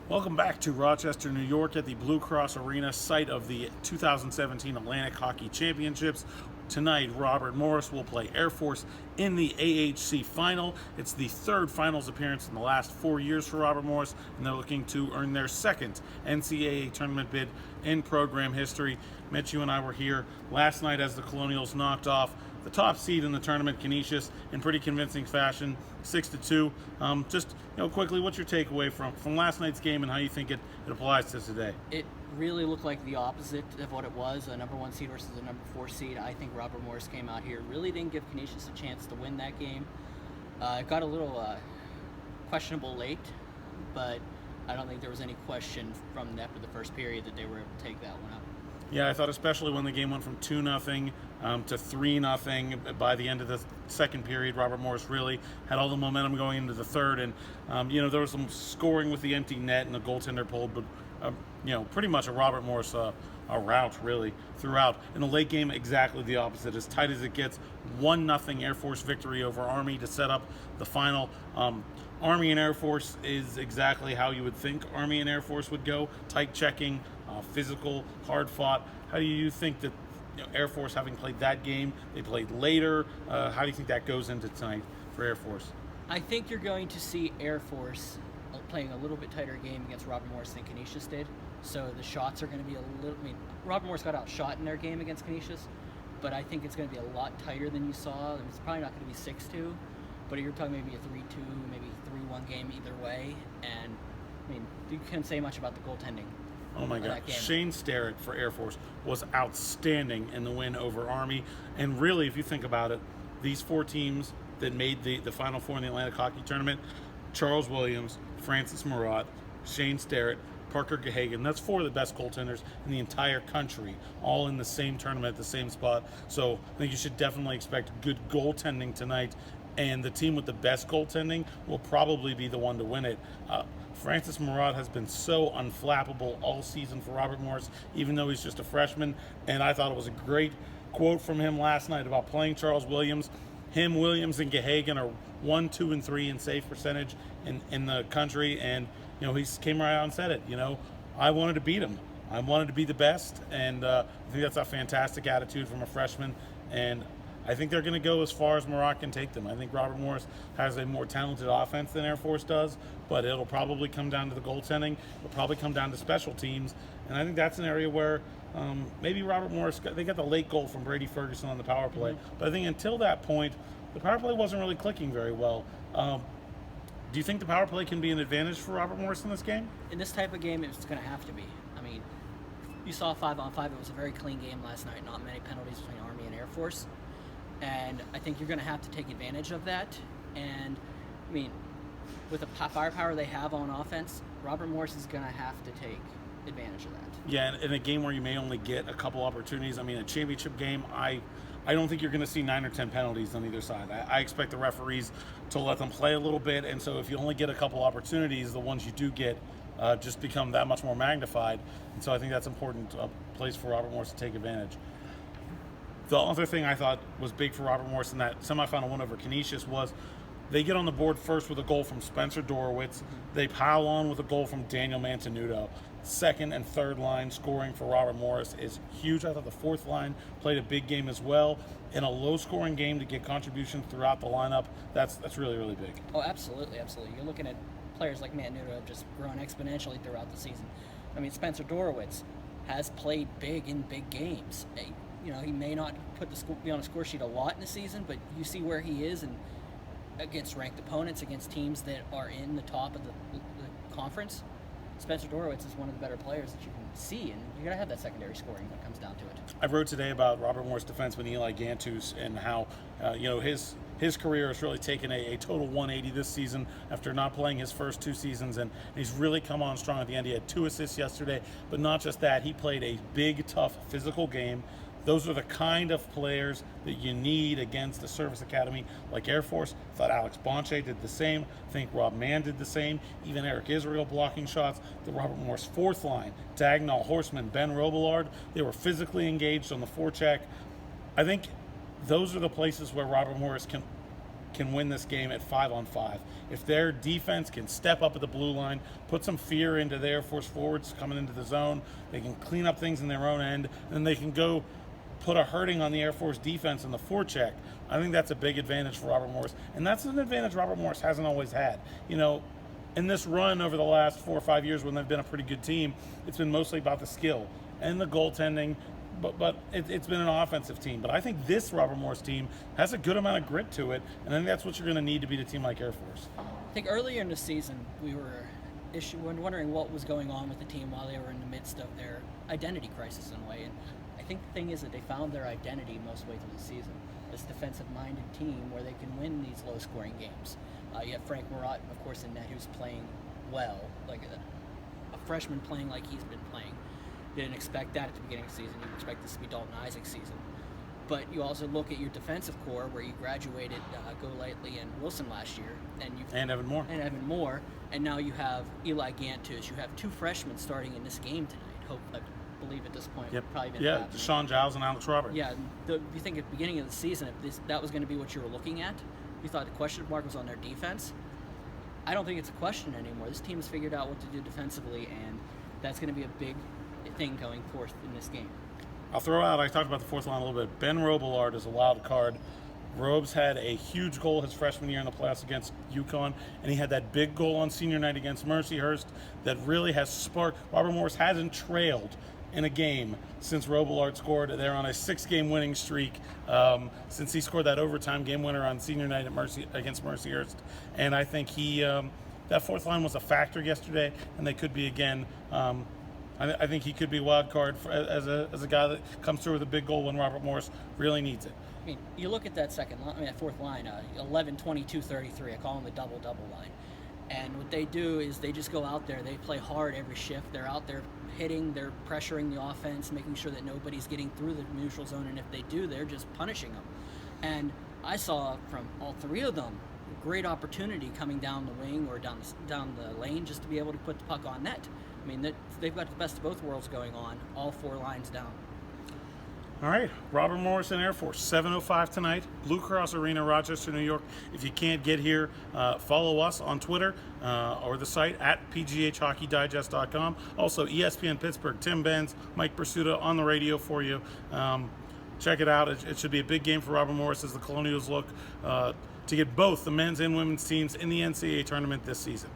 Welcome back to Rochester, New York at the Blue Cross Arena, site of the 2017 Atlantic Hockey Championships. Tonight, Robert Morris will play Air Force in the AHC Final. It's the third finals appearance in the last 4 years for Robert Morris, and they're looking to earn their second NCAA tournament bid in program history. Mitch, you and I were here last night as the Colonials knocked off the top seed in the tournament, Canisius, in pretty convincing fashion, 6-2. Quickly, what's your takeaway from last night's game and how you think it applies to today? It really looked like the opposite of what it was, a number 1 seed versus a number 4 seed. I think Robert Morris came out here, really didn't give Canisius a chance to win that game. It got a little questionable late, but I don't think there was any question from after the first period that they were able to take that one up. Yeah, I thought especially when the game went from 2-0 to 3-0 by the end of the second period, Robert Morris really had all the momentum going into the third, and there was some scoring with the empty net and the goaltender pulled, but pretty much a Robert Morris a rout really throughout. In the late game, exactly the opposite, as tight as it gets. 1-0 Air Force victory over Army to set up the final. Army and Air Force is exactly how you would think Army and Air Force would go. Tight checking, physical, hard fought. How do you think that Air Force, having played that game, they played later, how do you think that goes into tonight for Air Force? I think you're going to see Air Force playing a little bit tighter game against Robert Morris than Canisius did. So the shots are going to be Robert Morris got outshot in their game against Canisius, but I think it's going to be a lot tighter than you saw. It's probably not going to be 6-2, but you're talking maybe a 3-2, maybe 3-1 game either way. And you can't say much about the goaltending. Oh my God. Shane Starrett for Air Force was outstanding in the win over Army. And really, if you think about it, these 4 teams that made the Final Four in the Atlantic Hockey Tournament, Charles Williams, Francis Murat, Shane Starrett, Parker Gahagan, that's 4 of the best goaltenders in the entire country, all in the same tournament at the same spot. So I think you should definitely expect good goaltending tonight, and the team with the best goaltending will probably be the one to win it. Francis Murat has been so unflappable all season for Robert Morris, even though he's just a freshman, and I thought it was a great quote from him last night about playing Charles Williams. Him, Williams, and Gahagan are 1, 2, and 3 in save percentage in the country, and he came right out and said it. I wanted to beat him. I wanted to be the best, and I think that's a fantastic attitude from a freshman, and I think they're going to go as far as Murat can take them. I think Robert Morris has a more talented offense than Air Force does, but it'll probably come down to the goaltending. It'll probably come down to special teams, and I think that's an area where maybe Robert Morris, they got the late goal from Brady Ferguson on the power play, but I think until that point, the power play wasn't really clicking very well. Do you think the power play can be an advantage for Robert Morris in this game? In this type of game, it's going to have to be. You saw 5-on-5. It was a very clean game last night. Not many penalties between Army and Air Force. And I think you're going to have to take advantage of that. And, with the firepower they have on offense, Robert Morris is going to have to take advantage of that. Yeah, in a game where you may only get a couple opportunities. A championship game, I don't think you're going to see 9 or 10 penalties on either side. I expect the referees to let them play a little bit, and so if you only get a couple opportunities, the ones you do get just become that much more magnified. And so I think that's important place for Robert Morris to take advantage. The other thing I thought was big for Robert Morris in that semifinal win over Canisius was they get on the board first with a goal from Spencer Dorowitz. They pile on with a goal from Daniel Mantenuto. Second and third line scoring for Robert Morris is huge. I thought the fourth line played a big game as well. In a low-scoring game to get contributions throughout the lineup, that's really, really big. Oh, absolutely, absolutely. You're looking at players like Mantenuto just growing exponentially throughout the season. Spencer Dorowitz has played big in big games. He may not be on a score sheet a lot in the season, but you see where he is and against ranked opponents, against teams that are in the top of the conference. Spencer Dorowitz is one of the better players that you can see, and you got to have that secondary scoring when it comes down to it. I wrote today about Robert Morris defenseman Eli Gantus and how his career has really taken a total 180 this season after not playing his first 2 seasons, and he's really come on strong at the end. He had 2 assists yesterday, but not just that, he played a big, tough, physical game. Those are the kind of players that you need against a service academy like Air Force. I thought Alex Bonche did the same. I think Rob Mann did the same. Even Eric Israel blocking shots. The Robert Morris fourth line, Dagnall, Horseman, Ben Robillard, they were physically engaged on the forecheck. I think those are the places where Robert Morris can win this game at 5-on-5. If their defense can step up at the blue line, put some fear into the Air Force forwards coming into the zone, they can clean up things in their own end, and they can go put a hurting on the Air Force defense in the forecheck. I think that's a big advantage for Robert Morris, and that's an advantage Robert Morris hasn't always had. In this run over the last 4 or 5 years when they've been a pretty good team, it's been mostly about the skill and the goaltending, but it's been an offensive team. But I think this Robert Morris team has a good amount of grit to it, and I think that's what you're going to need to beat a team like Air Force. I think earlier in the season, we were wondering what was going on with the team while they were in the midst of their identity crisis in a way. And I think the thing is that they found their identity most way through the season. This defensive-minded team where they can win these low-scoring games. You have Frank Marat, of course, in net, who's playing well, like a freshman playing like he's been playing. Didn't expect that at the beginning of the season. You expect this to be Dalton Isaac's season. But you also look at your defensive core, where you graduated Golightly and Wilson last year, and Evan Moore, and now you have Eli Gantus. You have 2 freshmen starting in this game tonight. I believe at this point, probably been happening. Sean Giles and Alex Roberts. Yeah, you think at the beginning of the season, if that was going to be what you were looking at, you thought the question mark was on their defense. I don't think it's a question anymore. This team has figured out what to do defensively, and that's going to be a big thing going forth in this game. I'll throw out, I talked about the fourth line a little bit. Ben Robillard is a wild card. Robes had a huge goal his freshman year in the playoffs against UConn, and he had that big goal on senior night against Mercyhurst that really has sparked. Robert Morris hasn't trailed in a game since Robillard scored. They're on a 6-game winning streak since he scored that overtime game winner on senior night against Mercyhurst. And I think that fourth line was a factor yesterday, and they could be again. I think he could be a wild card as a guy that comes through with a big goal when Robert Morris really needs it. I mean, you look at that that fourth line, 11, 22, 33. I call them the double-double line. And what they do is they just go out there. They play hard every shift. They're out there hitting. They're pressuring the offense, making sure that nobody's getting through the neutral zone. And if they do, they're just punishing them. And I saw from all 3 of them a great opportunity coming down the wing or down the lane just to be able to put the puck on net. I mean, they've got the best of both worlds going on, all 4 lines down. All right, Robert Morris and Air Force, 7:05 tonight, Blue Cross Arena, Rochester, New York. If you can't get here, follow us on Twitter or the site at pghhockeydigest.com. Also, ESPN Pittsburgh, Tim Benz, Mike Pursuta on the radio for you. Check it out. It should be a big game for Robert Morris as the Colonials look to get both the men's and women's teams in the NCAA tournament this season.